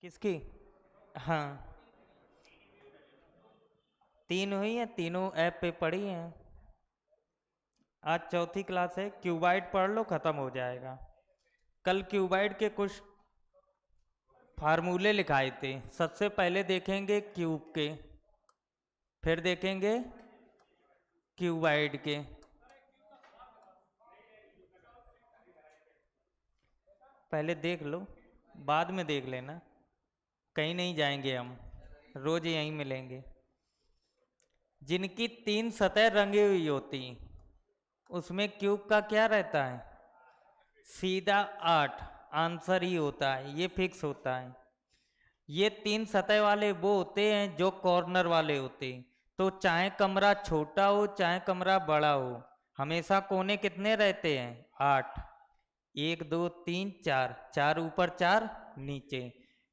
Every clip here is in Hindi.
किसकी? हाँ, 3 हुई है, तीनों ऐप पे पढ़ी हैं। आज चौथी क्लास है, क्यूबाइड पढ़ लो, खत्म हो जाएगा। कल क्यूबाइड के कुछ फार्मूले लिखाए थे। सबसे पहले देखेंगे क्यूब के, फिर देखेंगे क्यूबाइड के। पहले देख लो, बाद में देख लेना, कहीं नहीं जाएंगे हम, रोज यहीं मिलेंगे। जिनकी 3 सतह रंगी हुई होती, उसमें क्यूब का क्या रहता है? सीधा 8 आंसर ही होता है, ये फिक्स होता है। ये 3 सतह वाले वो होते हैं जो कॉर्नर वाले होते हैं। तो चाहे कमरा छोटा हो चाहे कमरा बड़ा हो, हमेशा कोने कितने रहते हैं? 8। 1 2 3 4, 4 ऊपर 4 नीचे।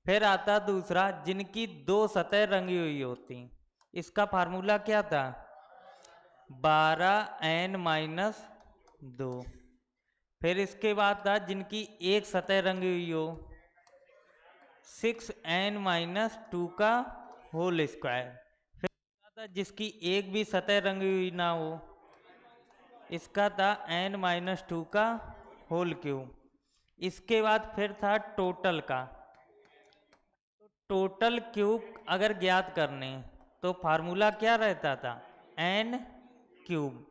फिर आता दूसरा, जिनकी 2 सतह रंगी हुई होती। इसका फार्मूला क्या था? 12n-2। फिर इसके बाद था जिनकी एक सतह रंगी हुई हो, 6n-2 का होल स्क्वायर। फिर था जिसकी एक भी सतह रंगी हुई ना हो, इसका था n-2 का होल क्यूब। इसके बाद फिर था टोटल का। तो टोटल क्यूब अगर ज्ञात करने तो फार्मूला क्या रहता था? n cube.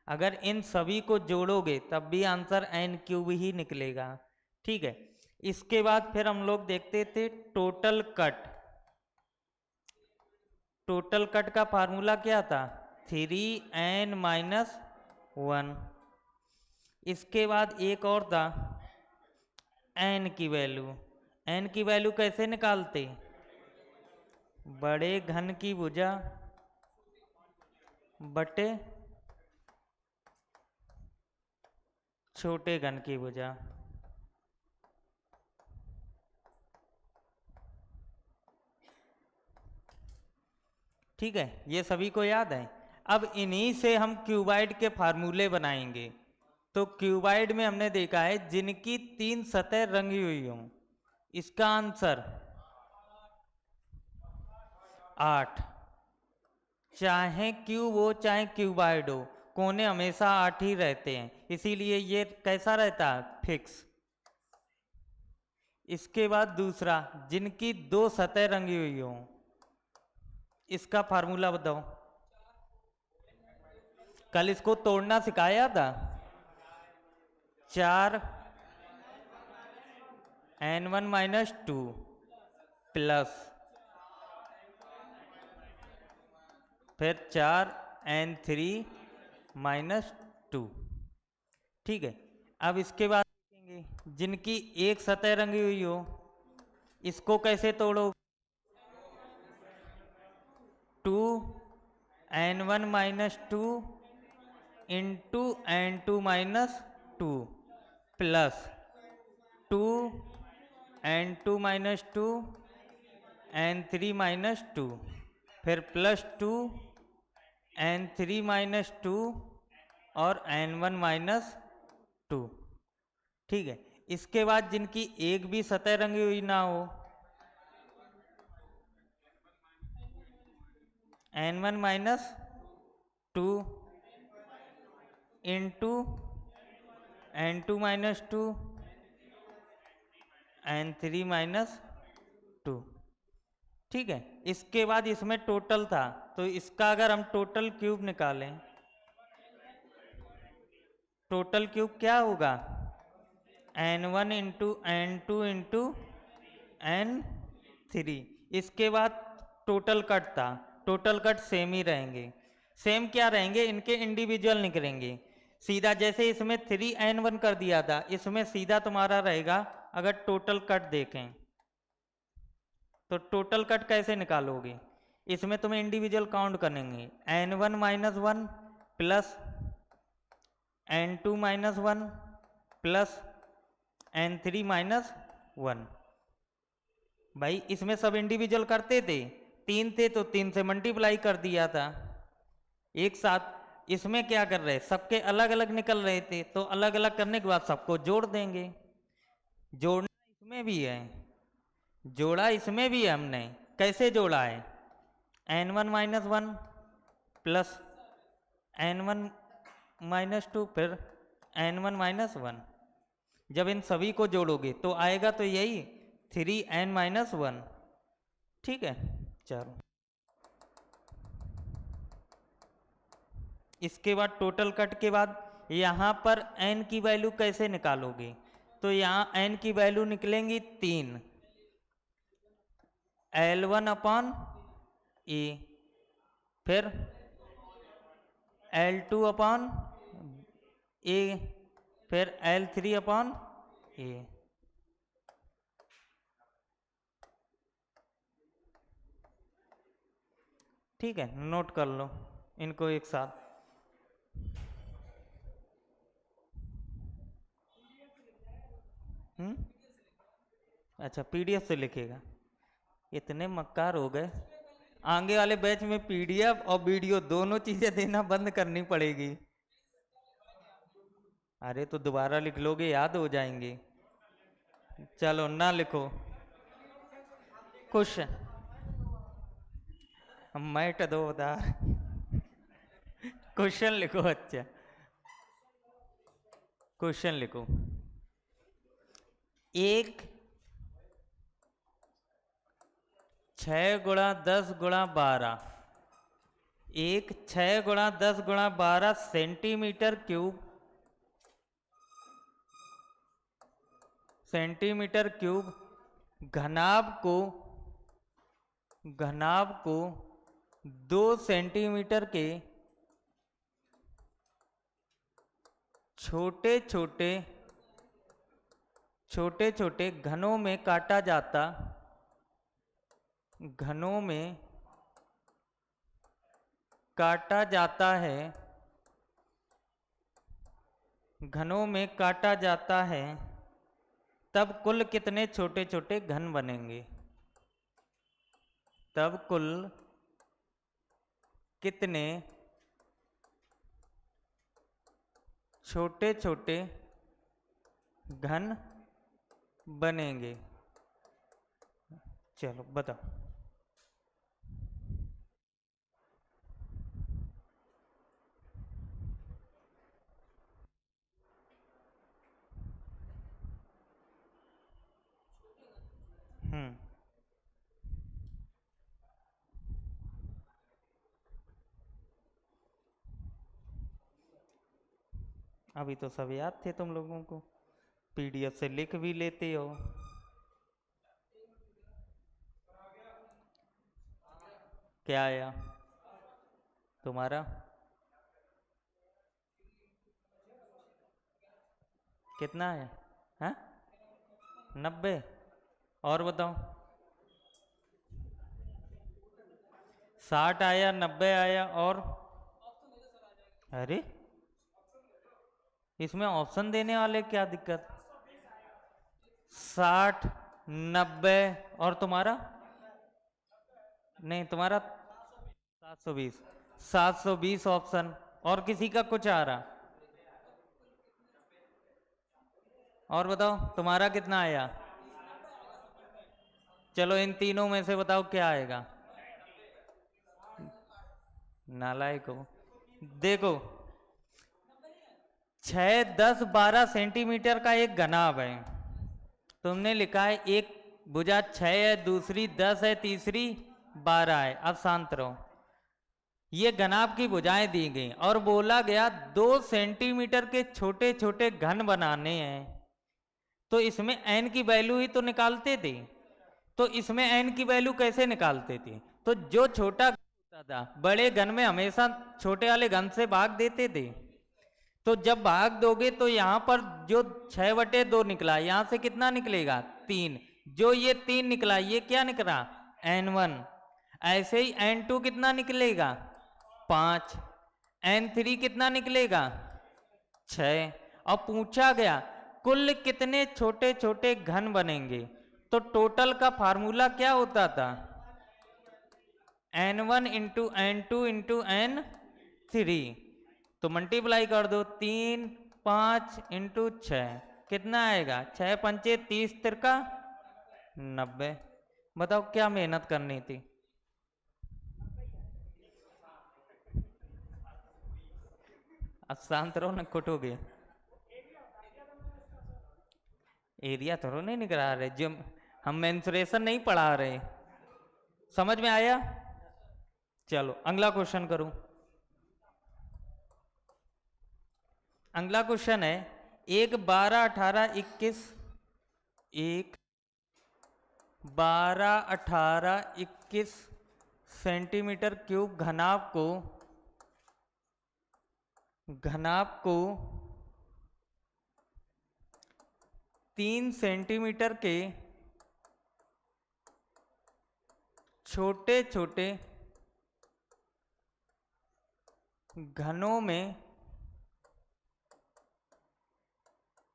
अगर इन सभी को जोड़ोगे तब भी आंसर n क्यूब ही निकलेगा। ठीक है। इसके बाद फिर हम लोग देखते थे टोटल कट। टोटल कट का फार्मूला क्या था? 3n-1। इसके बाद एक और था n की वैल्यू। n की वैल्यू कैसे निकालते? बड़े घन की भुजा बटे छोटे घन की भुजा। ठीक है, ये सभी को याद है। अब इन्हीं से हम क्यूबाइड के फार्मूले बनाएंगे। तो क्यूबाइड में हमने देखा है जिनकी 3 सतह रंगी हुई हों, इसका आंसर 8। चाहे क्यूब हो चाहे क्यूबाइड हो, कोने हमेशा 8 ही रहते हैं, इसीलिए ये कैसा रहता है? फिक्स। इसके बाद दूसरा, जिनकी 2 सतह रंगी हुई हों, इसका फार्मूला बताओ। कल इसको तोड़ना सिखाया था। 4n1-2 प्लस फिर 4n3-2। ठीक है। अब इसके बाद देखेंगे जिनकी एक सतह रंगी हुई हो, इसको कैसे तोड़ो? 2n1-2 into n2-2 plus 2n2-2 n3-2 फिर प्लस 2 n3-2 और n1-2। ठीक है। इसके बाद जिनकी एक भी सतह रंगी हुई ना हो, n1-2 इंटू n2-2 n3-2। ठीक है। इसके बाद इसमें टोटल था, तो इसका अगर हम टोटल क्यूब निकालें, टोटल क्यूब क्या होगा? n1 into n2 into n3। इसके बाद टोटल कट था, टोटल कट सेम ही रहेंगे। सेम क्या रहेंगे? इनके इंडिविजुअल निकलेंगे। सीधा जैसे इसमें 3n1 कर दिया था, इसमें सीधा तुम्हारा रहेगा। अगर टोटल कट देखें तो टोटल कट कैसे निकालोगे? इसमें तुम्हें इंडिविजुअल काउंट करेंगे। n1-1 plus n2-1 plus n3-1। भाई इसमें सब इंडिविजुअल करते थे, 3 थे तो 3 से मल्टीप्लाई कर दिया था एक साथ। इसमें क्या कर रहे? सबके अलग अलग निकल रहे थे, तो अलग अलग करने के बाद सबको जोड़ देंगे। जोड़ना इसमें भी है, जोड़ा इसमें भी है हमने, कैसे जोड़ा है, n1 minus one plus n1 minus two फिर n1 माइनस वन। जब इन सभी को जोड़ोगे तो आएगा तो यही 3n माइनस वन। ठीक है, चलो इसके बाद टोटल कट के बाद यहाँ पर n की वैल्यू कैसे निकालोगे, तो यहाँ n की वैल्यू निकलेंगी 3, L1 अपॉन ए, फिर L2 अपॉन ए, फिर L3 अपॉन ए। ठीक है, नोट कर लो इनको एक साथ। अच्छा, पीडीएफ से लिखेगा, इतने मक्कार हो गए, आगे वाले बैच में पीडीएफ और वीडियो दोनों चीजें देना बंद करनी पड़ेगी। अरे तो दोबारा लिख लोगे, याद हो जाएंगे। चलो ना लिखो क्वेश्चन, मैट दो उधार, क्वेश्चन लिखो। अच्छा क्वेश्चन लिखो, एक 6 गुणा 10 गुणा 12, एक 6 गुणा 10 गुणा 12 सेंटीमीटर क्यूब, सेंटीमीटर क्यूब घनाभ को 2 सेंटीमीटर के छोटे छोटे घनों में काटा जाता, घनों में काटा जाता है, घनों में काटा जाता है, तब कुल कितने छोटे छोटे घन बनेंगे, तब कुल कितने छोटे छोटे घन बनेंगे। चलो बताओ। अभी तो सब याद थे तुम लोगों को, पीडीएफ से लिख भी लेते हो। क्या आया तुम्हारा, कितना है, हाँ 90, और बताओ 60 आया, 90 आया, और अरे इसमें ऑप्शन देने वाले क्या दिक्कत, 60 90 और तुम्हारा, नहीं तुम्हारा 720, 720 ऑप्शन, और किसी का कुछ आ रहा, और बताओ तुम्हारा कितना आया। चलो इन तीनों में से बताओ क्या आएगा, नालायक हो। देखो 6 10 12 सेंटीमीटर का एक घनाभ है, तुमने लिखा है एक भुजा 6 है, दूसरी 10 है, तीसरी 12 है। अब शांत रहो, ये घनाभ की भुजाएं दी गई और बोला गया 2 सेंटीमीटर के छोटे छोटे घन बनाने हैं, तो इसमें n की वैल्यू ही तो निकालते थे। तो इसमें n की वैल्यू कैसे निकालते थे, तो जो छोटा होता था बड़े घन में हमेशा छोटे वाले घन से भाग देते थे, तो जब भाग दोगे तो यहाँ पर जो 6/2 निकला, यहाँ से कितना निकलेगा 3, जो ये 3 निकला ये क्या निकला n1, ऐसे ही n2 कितना निकलेगा 5, n3 कितना निकलेगा 6। और पूछा गया कुल कितने छोटे छोटे घन बनेंगे, तो टोटल का फार्मूला क्या होता था, n1 into n2 into n3, तो मल्टीप्लाई कर दो, 3 5 इंटू 6 कितना आएगा, 6 पंचे 30 तिरका 90। बताओ क्या मेहनत करनी थी? अब शांत रहो ना, कुटोगे। एरिया थोड़ा नहीं निकला रहे, जो हम मेंसुरेशन नहीं पढ़ा रहे। समझ में आया? चलो अगला क्वेश्चन करूं। अगला क्वेश्चन है, एक 12, 18, 21, एक 12, 18, 21 सेंटीमीटर क्यूब घनाभ को 3 सेंटीमीटर के छोटे छोटे घनों में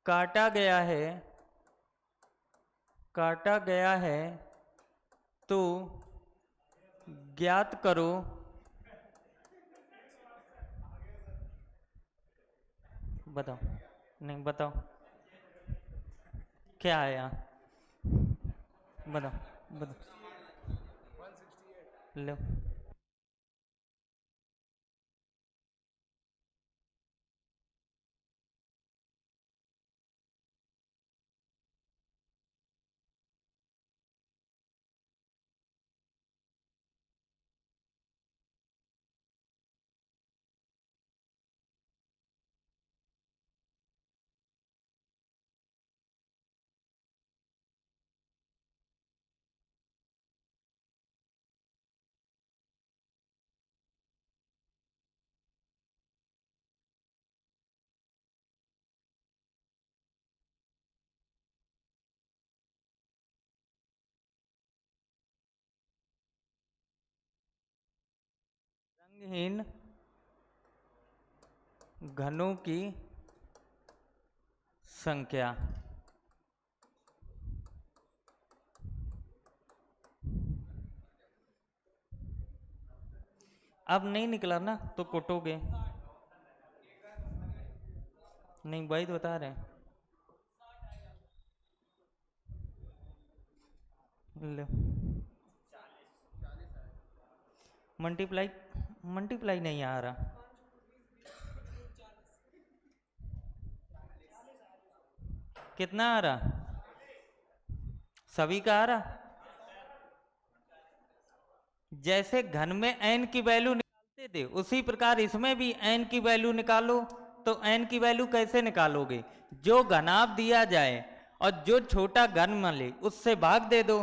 काटा गया है तो ज्ञात करो बताओ। नहीं बताओ क्या आया, बताओ बताओ। लो, रंगहीन घनों की संख्या। अब नहीं निकला ना तो कुटोगे। नहीं वही तो बता रहे हैं। लो, मल्टीप्लाई मल्टीप्लाई नहीं आ रहा। कितना आ रहा? सभी का आ रहा? जैसे घन में n की वैल्यू निकालते थे उसी प्रकार इसमें भी n की वैल्यू निकालो। तो n की वैल्यू कैसे निकालोगे? जो घनाभ दिया जाए और जो छोटा घन मिले उससे भाग दे दो।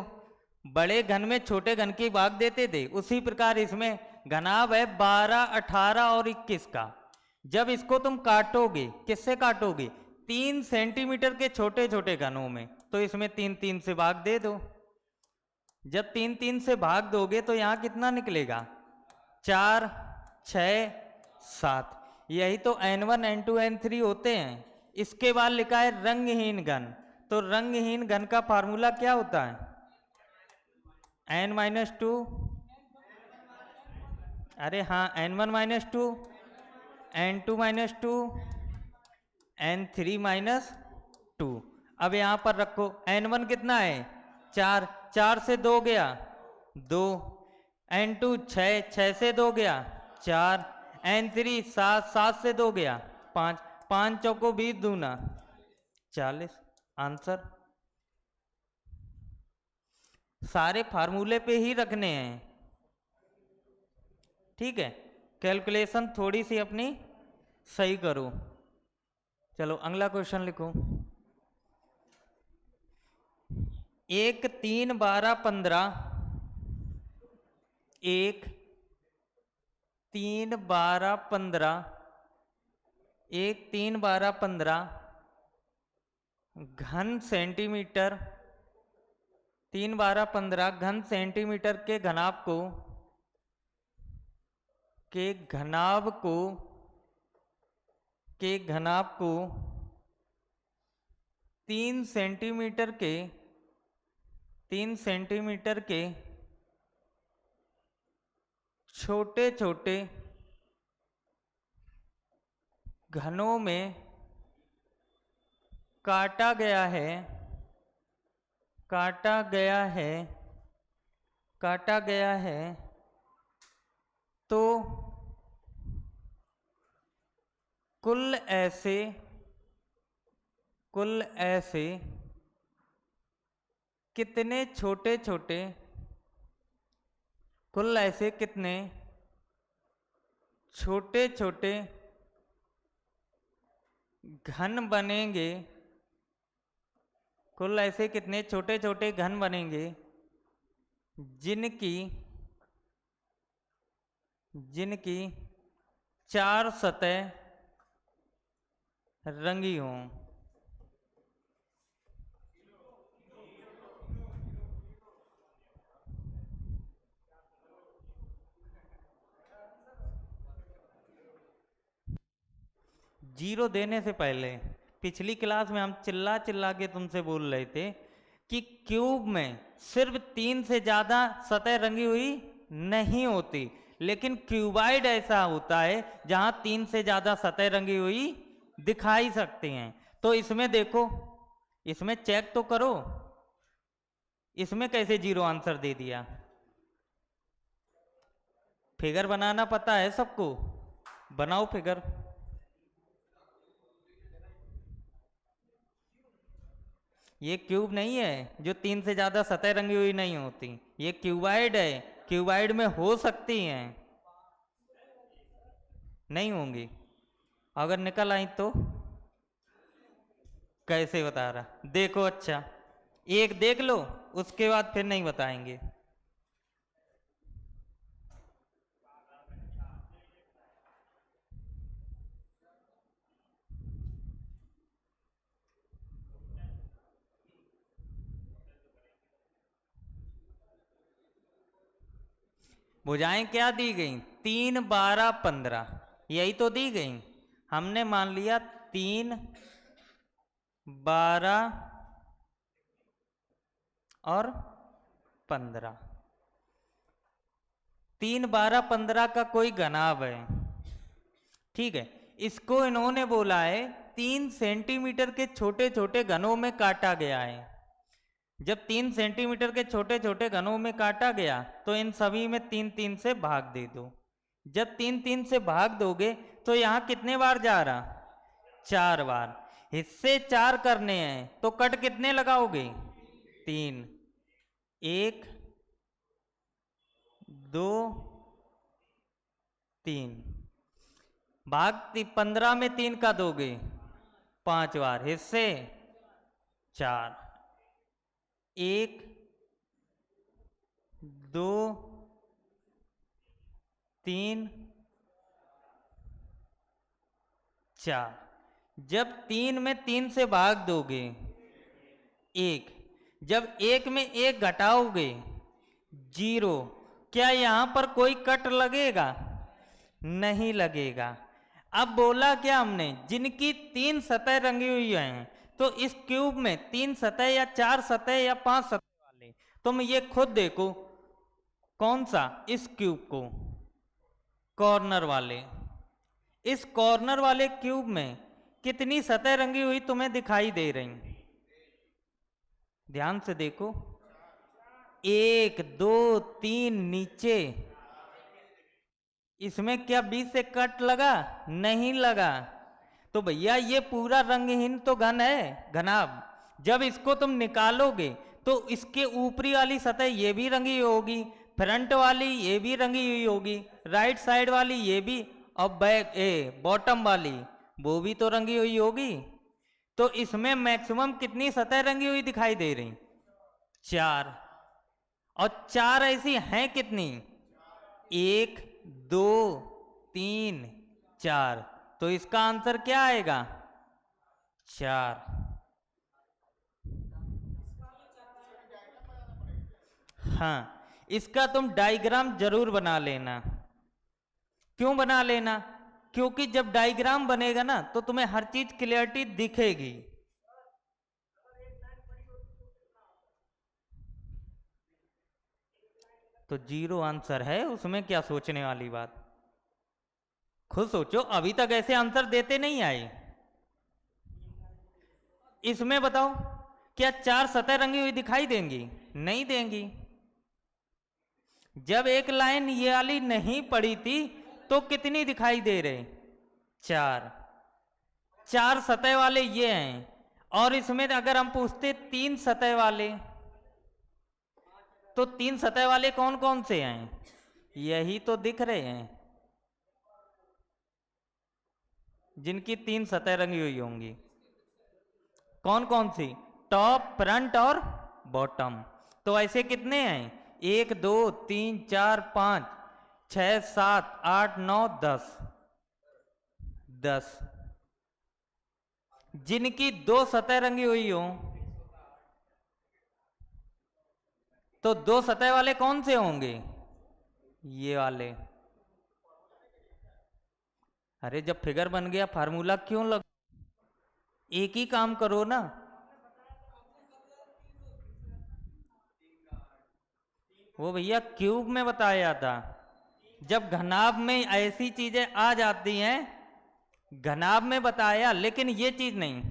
बड़े घन में छोटे घन की भाग देते थे, उसी प्रकार इसमें घनाभ है 12, 18 और 21 का। जब इसको तुम काटोगे, किससे काटोगे? 3 सेंटीमीटर के छोटे छोटे घनों में, तो इसमें 3 3 से भाग दे दो। जब 3 3 से भाग दोगे तो यहां कितना निकलेगा? 4, 6, 7। यही तो n1, n2, n3 होते हैं। इसके बाद लिखा है रंगहीन घन। तो रंगहीन घन का फार्मूला क्या होता है? n-2। अरे हाँ, n1-2, n2-2, n3-2। अब यहां पर रखो, n1 कितना है? 4, 4 से 2 गया 2, n2 6, 6 से 2 गया 4, n3 7, 7 से 2 गया 5, 5 चौको 20 दूना 40। आंसर सारे फार्मूले पे ही रखने हैं, ठीक है। कैलकुलेशन थोड़ी सी अपनी सही करो। चलो अगला क्वेश्चन लिखो। 1, 3, 12, 15, 1, 3, 12, 15, 1, 3, 12, 15 घन सेंटीमीटर, 3, 12, 15 घन सेंटीमीटर के घनाभ को के घनाभ को के घनाभ को 3 सेंटीमीटर के 3 सेंटीमीटर के छोटे छोटे घनों में काटा गया है काटा गया है तो कुल ऐसे कितने छोटे छोटे, कुल ऐसे कितने छोटे छोटे घन बनेंगे, कुल ऐसे कितने छोटे छोटे घन बनेंगे जिनकी चार सतह रंगी हों। जीरो देने से पहले पिछली क्लास में हम चिल्ला चिल्ला के तुमसे बोल रहे थे कि क्यूब में सिर्फ 3 से ज्यादा सतह रंगी हुई नहीं होती, लेकिन क्यूबाइड ऐसा होता है जहां 3 से ज्यादा सतह रंगी हुई दिखाई सकती हैं। तो इसमें देखो, इसमें चेक तो करो, इसमें कैसे जीरो आंसर दे दिया। फिगर बनाना पता है सबको, बनाओ फिगर। ये क्यूब नहीं है जो 3 से ज्यादा सतह रंगी हुई नहीं होती, ये क्यूबाइड है। क्यूबाइड में हो सकती हैं, नहीं होंगी। अगर निकल आई तो कैसे बता रहा, देखो अच्छा एक देख लो, उसके बाद फिर नहीं बताएंगे। भुजाएं क्या दी गई, 3, 12, 15, यही तो दी गई। हमने मान लिया 3, 12 और 15। 3, 12, 15 का कोई घनाभ है, ठीक है। इसको इन्होंने बोला है 3 सेंटीमीटर के छोटे छोटे घनों में काटा गया है। जब 3 सेंटीमीटर के छोटे छोटे घनों में काटा गया तो इन सभी में 3 3 से भाग दे दो। जब 3 3 से भाग दोगे तो यहां कितने बार जा रहा, 4 बार। हिस्से 4 करने हैं तो कट कितने लगाओगे, 3। 1, 2, 3। भाग 15 में 3 का दोगे 5 बार, हिस्से 4। 1, 2, 3, 4। जब 3 में 3 से भाग दोगे 1, जब 1 में 1 घटाओगे 0। क्या यहां पर कोई कट लगेगा, नहीं लगेगा। अब बोला क्या हमने, जिनकी 3 सतह रंगी हुई हैं, तो इस क्यूब में 3 सतह या 4 सतह या 5 सतह वाले, तुम ये खुद देखो कौन सा, इस क्यूब को, कॉर्नर वाले, इस कॉर्नर वाले क्यूब में कितनी सतह रंगी हुई तुम्हें दिखाई दे रही, ध्यान से देखो। 1, 2, 3 नीचे, इसमें क्या बीच से कट लगा, नहीं लगा। तो भैया ये पूरा रंगहीन तो घन है, घनाभ। जब इसको तुम निकालोगे तो इसके ऊपरी वाली सतह ये भी रंगी होगी, फ्रंट वाली ये भी रंगी हुई होगी, राइट साइड वाली ये भी, और बैक बॉटम वाली वो भी तो रंगी हुई होगी। तो इसमें मैक्सिमम कितनी सतह रंगी हुई दिखाई दे रही, 4। और 4 ऐसी हैं कितनी, 1, 2, 3, 4। तो इसका आंसर क्या आएगा, 4। हाँ, इसका तुम डायग्राम जरूर बना लेना। क्यों बना लेना, क्योंकि जब डायग्राम बनेगा ना तो तुम्हें हर चीज क्लियरिटी दिखेगी। तो 0 आंसर है, उसमें क्या सोचने वाली बात, खुद सोचो। अभी तक ऐसे आंसर देते नहीं आए। इसमें बताओ क्या 4 सतह रंगी हुई दिखाई देंगी, नहीं देंगी। जब एक लाइन ये वाली नहीं पड़ी थी तो कितनी दिखाई दे रहे? 4। 4 सतह वाले ये हैं, और इसमें अगर हम पूछते 3 सतह वाले, तो 3 सतह वाले कौन कौन से हैं? यही तो दिख रहे हैं, जिनकी 3 सतह रंगी हुई होंगी। कौन कौन सी? टॉप, फ्रंट और बॉटम। तो ऐसे कितने हैं? 1 2 3 4 5 6 7 8 9 10। 10 जिनकी 2 सतह रंगी हुई हो, तो 2 सतह वाले कौन से होंगे? ये वाले। अरे जब फिगर बन गया फार्मूला क्यों लग, एक ही काम करो ना। वो भैया क्यूब में बताया था। जब घनाभ में ऐसी चीजें आ जाती हैं, घनाभ में बताया, लेकिन ये चीज नहीं,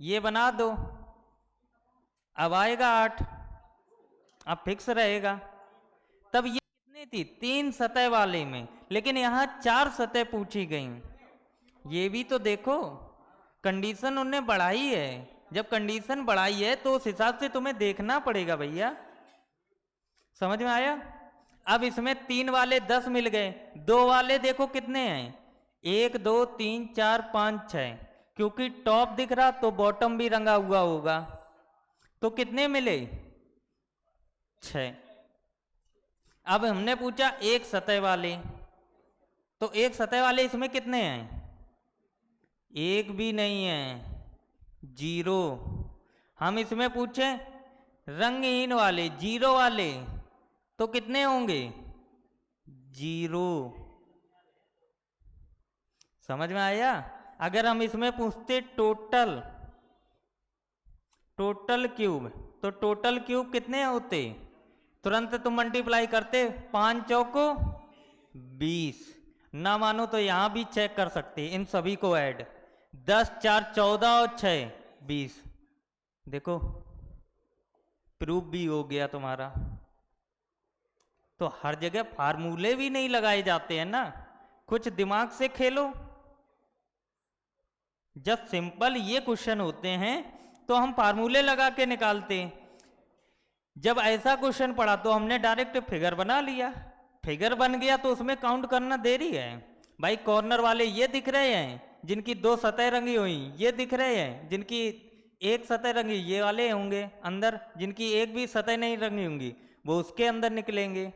ये बना दो, अब आएगा 8, अब फिक्स रहेगा। तब ये कितनी थी? 3 सतह वाले में, लेकिन यहां 4 सतह पूछी गई। ये भी तो देखो, कंडीशन उन्होंने बढ़ाई है। जब कंडीशन बढ़ाई है तो उस हिसाब से तुम्हें देखना पड़ेगा भैया। समझ में आया? अब इसमें 3 वाले 10 मिल गए, 2 वाले देखो कितने हैं? 1 2 3 4 5 6, क्योंकि टॉप दिख रहा तो बॉटम भी रंगा हुआ होगा, तो कितने मिले? 6। अब हमने पूछा एक सतह वाले, तो एक सतह वाले इसमें कितने हैं? एक भी नहीं है, 0। हम इसमें पूछे रंगहीन वाले, 0 वाले, तो कितने होंगे? 0। समझ में आया? अगर हम इसमें पूछते टोटल, टोटल क्यूब, तो टोटल क्यूब कितने होते? तुरंत तुम मल्टीप्लाई करते, 5 चौको 20। ना मानो तो यहां भी चेक कर सकते, इन सभी को ऐड, 10 4 14 और 6 20। देखो प्रूफ भी हो गया तुम्हारा। तो हर जगह फार्मूले भी नहीं लगाए जाते हैं ना, कुछ दिमाग से खेलो। जब सिंपल ये क्वेश्चन होते हैं तो हम फार्मूले लगा के निकालते हैं। जब ऐसा क्वेश्चन पढ़ा तो हमने डायरेक्ट फिगर बना लिया, फिगर बन गया तो उसमें काउंट करना देरी है भाई। कॉर्नर वाले ये दिख रहे हैं जिनकी 2 सतह रंगी हुई, ये दिख रहे हैं जिनकी एक सतह रंगी, ये वाले होंगे अंदर, जिनकी एक भी सतह नहीं रंगी होंगी वो उसके अंदर निकलेंगे।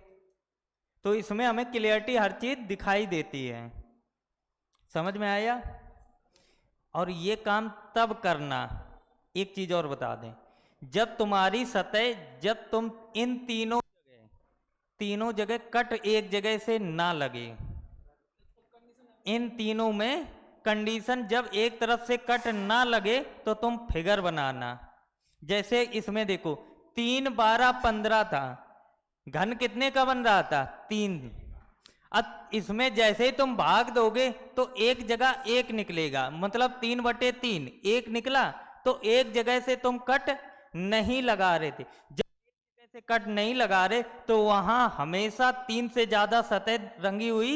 तो इसमें हमें क्लियरिटी हर चीज दिखाई देती है। समझ में आया? और ये काम तब करना, एक चीज और बता दें, जब तुम्हारी सतह, जब तुम इन तीनों जगह कट एक जगह से ना लगे, इन तीनों में कंडीशन जब एक तरफ से कट ना लगे तो तुम फिगर बनाना। जैसे इसमें देखो 3 12 15 था, घन कितने का बन रहा था? 3। अब इसमें जैसे ही तुम भाग दोगे तो एक जगह 1 निकलेगा, मतलब 3/3 1 निकला, तो एक जगह से तुम कट नहीं लगा रहे थे। जब एक जगह से कट नहीं लगा रहे तो वहां हमेशा 3 से ज्यादा सतह रंगी हुई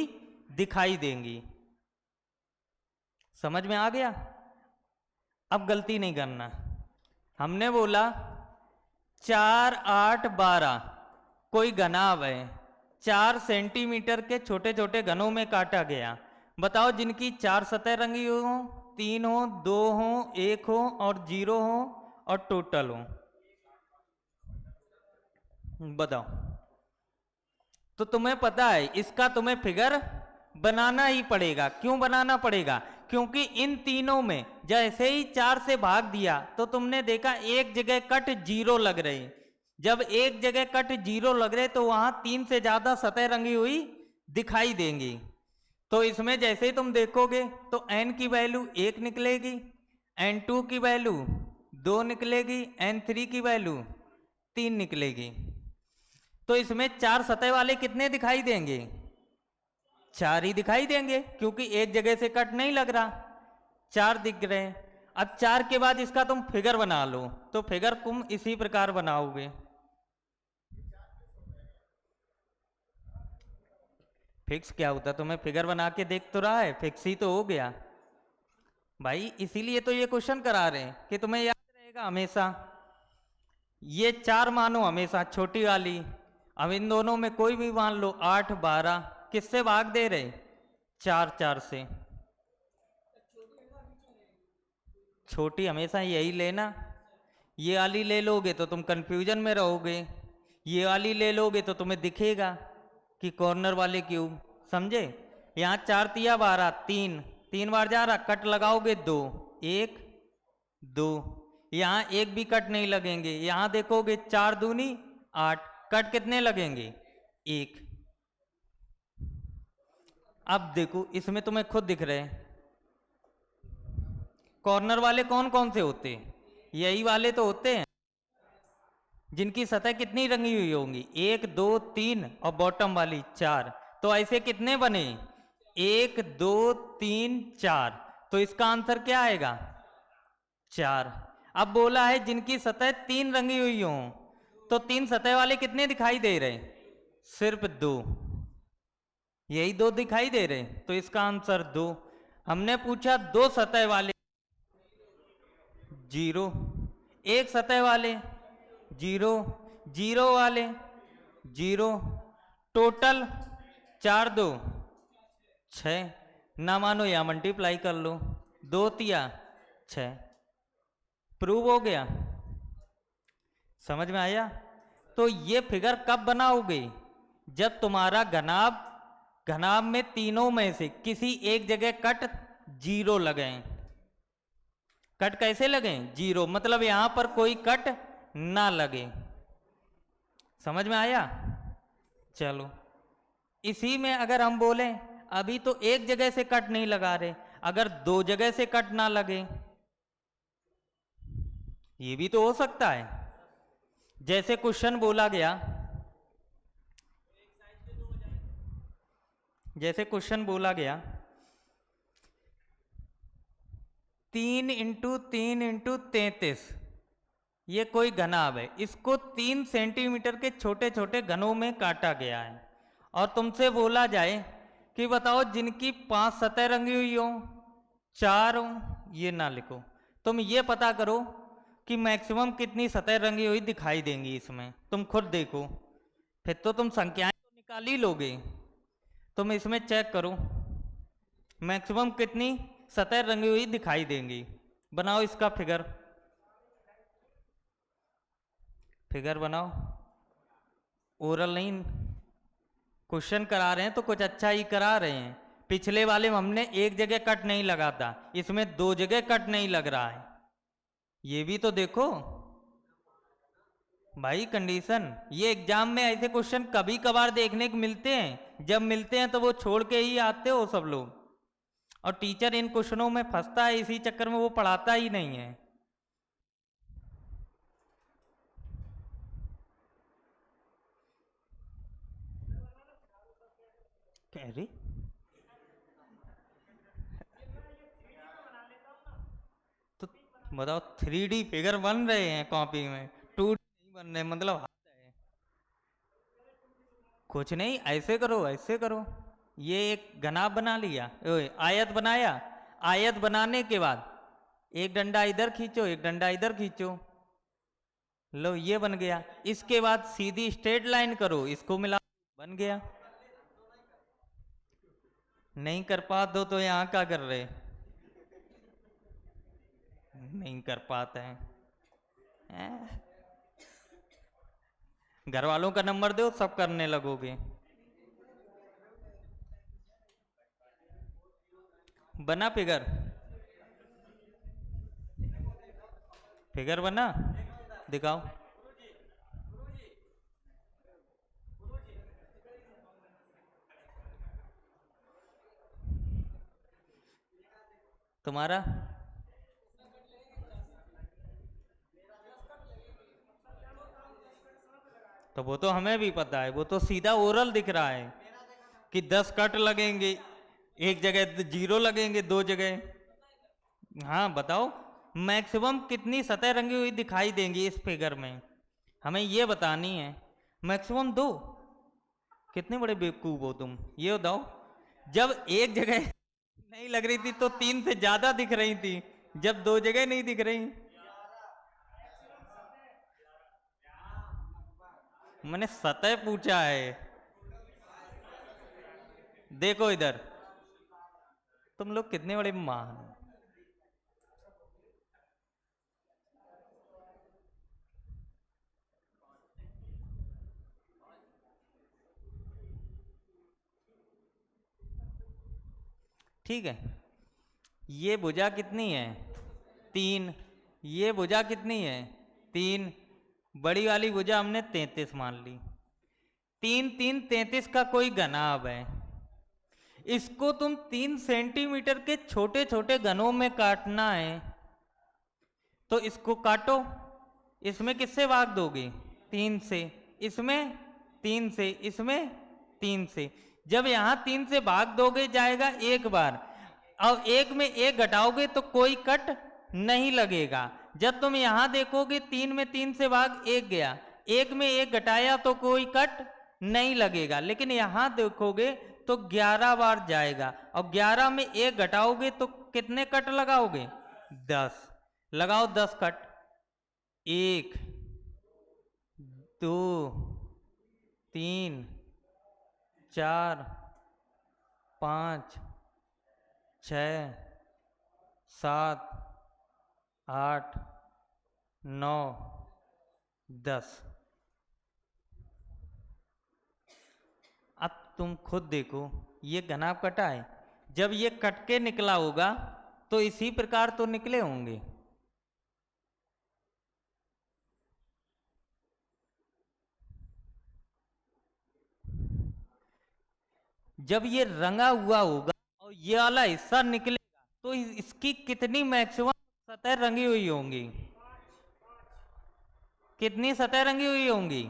दिखाई देंगी। समझ में आ गया? अब गलती नहीं करना। हमने बोला 4 8 12 कोई घनाभ है, 4 सेंटीमीटर के छोटे छोटे घनों में काटा गया। बताओ जिनकी 4 सतह रंगी हो, 3 हो, 2 हो, 1 हो और 0 हो और टोटल हो, बताओ। तो तुम्हें पता है इसका तुम्हें फिगर बनाना ही पड़ेगा। क्यों बनाना पड़ेगा? क्योंकि इन तीनों में जैसे ही 4 से भाग दिया तो तुमने देखा एक जगह कट 0 लग रहे। जब एक जगह कट 0 लग रहे तो वहां 3 से ज्यादा सतह रंगी हुई दिखाई देंगी। तो इसमें जैसे ही तुम देखोगे तो n की वैल्यू 1 निकलेगी, n2 की वैल्यू 2 निकलेगी, n3 की वैल्यू 3 निकलेगी। तो इसमें 4 सतह वाले कितने दिखाई देंगे? 4 ही दिखाई देंगे, क्योंकि एक जगह से कट नहीं लग रहा, 4 दिख रहे हैं। अब 4 के बाद इसका तुम फिगर बना लो, तो फिगर तुम इसी प्रकार बनाओगे। फिक्स क्या होता? तुम्हें फिगर बना के देख तो रहा है, फिक्स ही तो हो गया भाई। इसीलिए तो ये क्वेश्चन करा रहे हैं कि तुम्हें याद रहेगा हमेशा। ये चार मानो हमेशा छोटी वाली। अब इन दोनों में कोई भी मान लो, 8 12 किससे भाग दे रहे? 4 4 से। छोटी हमेशा यही लेना। ये वाली ले लोगे तो तुम कंफ्यूजन में रहोगे, ये वाली ले लोगे तो तुम्हें दिखेगा कि कॉर्नर वाले क्यूब। समझे? यहाँ 4 तिया 12, 3 3 बार जा रहा, कट लगाओगे 2, 1 2। यहाँ एक भी कट नहीं लगेंगे। यहाँ देखोगे 4 दूनी 8, कट कितने लगेंगे? 1। अब देखो इसमें तुम्हें खुद दिख रहे हैं कॉर्नर वाले कौन कौन से होते हैं? यही वाले तो होते हैं जिनकी सतह कितनी रंगी हुई होंगी? 1 2 3 और बॉटम वाली 4। तो ऐसे कितने बने? 1 2 3 4। तो इसका आंसर क्या आएगा? 4। अब बोला है जिनकी सतह 3 रंगी हुई हो, तो 3 सतह वाले कितने दिखाई दे रहे? सिर्फ 2। यही 2 दिखाई दे रहे, तो इसका आंसर 2। हमने पूछा 2 सतह वाले 0, एक सतह वाले 0, 0 वाले 0, टोटल 4 2 6। ना मानो या मल्टीप्लाई कर लो, 2 तिया 6। प्रूव हो गया। समझ में आया? तो ये फिगर कब बनाओगे? जब तुम्हारा घनाभ, घनाभ में तीनों में से किसी एक जगह कट 0 लगे। कट कैसे लगे? 0, मतलब यहां पर कोई कट ना लगे। समझ में आया? चलो, इसी में अगर हम बोलें अभी तो एक जगह से कट नहीं लगा रहे, अगर 2 जगह से कट ना लगे, ये भी तो हो सकता है। जैसे क्वेश्चन बोला गया, जैसे क्वेश्चन बोला गया 3 इंटू 3 इंटू 33, ये कोई घनाभ है, इसको 3 सेंटीमीटर के छोटे छोटे घनों में काटा गया है। और तुमसे बोला जाए कि बताओ जिनकी 5 सतह रंगी हुई हो, 4 हो, ये ना लिखो, तुम ये पता करो कि मैक्सिमम कितनी सतह रंगी हुई दिखाई देंगी इसमें। तुम खुद देखो, फिर तो तुम संख्याएं तो निकाल ही लोगे। तुम इसमें चेक करो मैक्सिमम कितनी सतह रंगी हुई दिखाई देंगी। बनाओ इसका फिगर, फिगर बनाओ। ओरल नहीं, क्वेश्चन करा रहे हैं तो कुछ अच्छा ही करा रहे हैं। पिछले वाले में हमने एक जगह कट नहीं लगा था, इसमें 2 जगह कट नहीं लग रहा है। ये भी तो देखो भाई कंडीशन। ये एग्जाम में ऐसे क्वेश्चन कभी कभार देखने को मिलते हैं, जब मिलते हैं तो वो छोड़ के ही आते हो सब लोग, और टीचर इन क्वेश्चनों में फंसता है, इसी चक्कर में वो पढ़ाता ही नहीं है। कह रही तो बताओ, 3D फिगर बन रहे हैं कॉपी में, 2D नहीं बन रहे, मतलब हाथ है। कुछ नहीं, ऐसे करो ऐसे करो। ये एक घनाभ बना लिया, आयत बनाया, आयत बनाने के बाद एक डंडा इधर खींचो, एक डंडा इधर खींचो, लो ये बन गया। इसके बाद सीधी स्ट्रेट लाइन करो, इसको मिला, बन गया। नहीं कर पाते हो तो यहाँ क्या कर रहे? नहीं कर पाते हैं, घर वालों का नंबर दो, सब करने लगोगे। बना फिगर, फिगर बना, दिखाओ। तुम्हारा तो वो तो हमें भी पता है, वो तो सीधा ओरल दिख रहा है कि 10 कट लगेंगे, एक जगह 0 लगेंगे, 2 जगह। हाँ बताओ मैक्सिमम कितनी सतह रंगी हुई दिखाई देंगी इस फिगर में, हमें ये बतानी है। मैक्सिमम 2, कितने बड़े बेवकूफ हो तुम, ये बताओ। जब एक जगह नहीं लग रही थी तो 3 से ज्यादा दिख रही थी, जब 2 जगह नहीं दिख रही। मैंने सतह पूछा है। देखो इधर, तुम लोग कितने बड़े महान हो। ठीक है, ये भुजा कितनी है? 3। ये भुजा कितनी है? 3। बड़ी वाली भुजा हमने 33 मान ली। 3 3 33 का कोई घनाभ है। इसको तुम 3 सेंटीमीटर के छोटे छोटे घनों में काटना है, तो इसको काटो। इसमें किससे भाग दोगे? 3 से। इसमें 3 से। इसमें 3 से। जब यहां 3 से भाग दोगे जाएगा एक बार, और एक में एक घटाओगे तो कोई कट नहीं लगेगा। जब तुम यहां देखोगे 3 में 3 से भाग एक गया, एक में एक घटाया तो कोई कट नहीं लगेगा। लेकिन यहां देखोगे तो 11 बार जाएगा, और 11 में एक घटाओगे तो कितने कट लगाओगे? 10। लगाओ 10 कट। 1 2 3 4 5 6 7 8 9 10। अब तुम खुद देखो, ये घनाभ कटा है। जब ये कट के निकला होगा तो इसी प्रकार तो निकले होंगे। जब ये रंगा हुआ होगा और ये वाला हिस्सा निकलेगा तो इसकी कितनी मैक्सिमम सतह रंगी हुई होंगी? कितनी सतह रंगी हुई होंगी?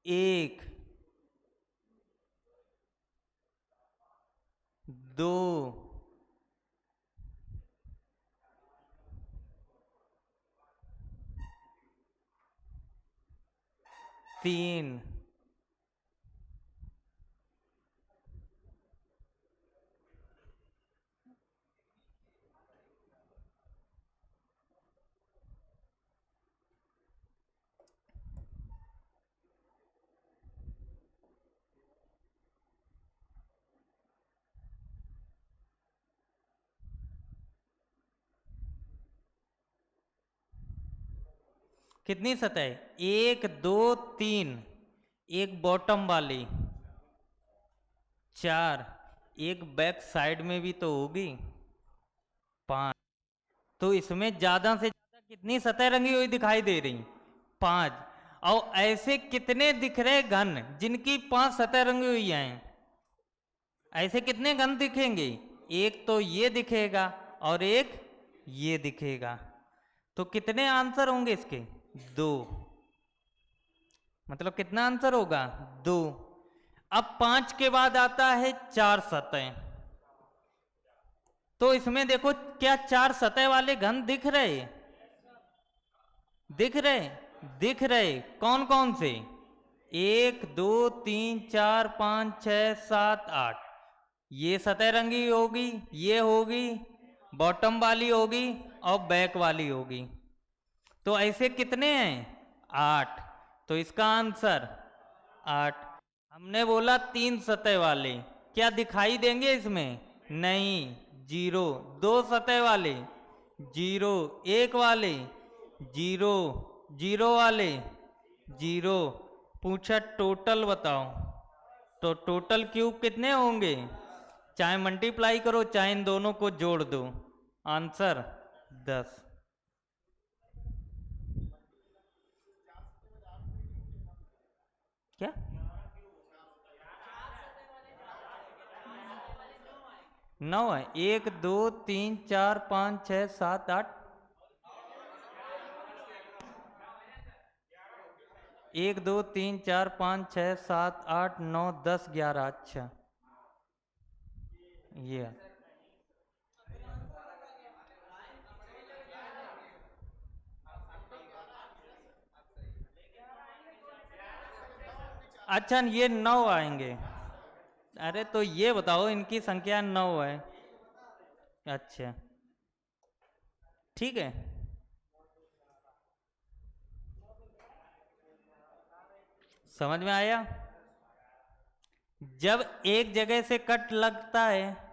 1 2 3 कितनी सतह? 1 2 3। एक बॉटम वाली। 4। एक बैक साइड में भी तो होगी। 5। तो इसमें ज्यादा से ज्यादा कितनी सतह रंगी हुई दिखाई दे रही? 5। और ऐसे कितने दिख रहे घन जिनकी 5 सतह रंगी हुई हैं? ऐसे कितने घन दिखेंगे? एक तो ये दिखेगा और एक ये दिखेगा। तो कितने आंसर होंगे इसके? 2। मतलब कितना आंसर होगा? 2। अब 5 के बाद आता है 4 सतह। तो इसमें देखो, क्या 4 सतह वाले घन दिख रहे? दिख रहे? दिख रहे। कौन कौन से? 1 2 3 4 5 6 7 8। ये सतह रंगी होगी, ये होगी, बॉटम वाली होगी और बैक वाली होगी। तो ऐसे कितने हैं? 8। तो इसका आंसर 8। हमने बोला 3 सतह वाले, क्या दिखाई देंगे इसमें? नहीं। 0। 2 सतह वाले? 0। 1 वाले? 0। 0 वाले? 0। पूछा टोटल बताओ, तो टोटल क्यूब कितने होंगे? चाहे मल्टीप्लाई करो चाहे इन दोनों को जोड़ दो, आंसर 10। क्या? 9 है। 1 2 3 4 5 6 7 8। 1 2 3 4 5 6 7 8 9 10 11। अच्छा, ये अच्छा ये 9 आएंगे। अरे तो ये बताओ इनकी संख्या 9 है। अच्छा ठीक है। समझ में आया। जब एक जगह से कट लगता है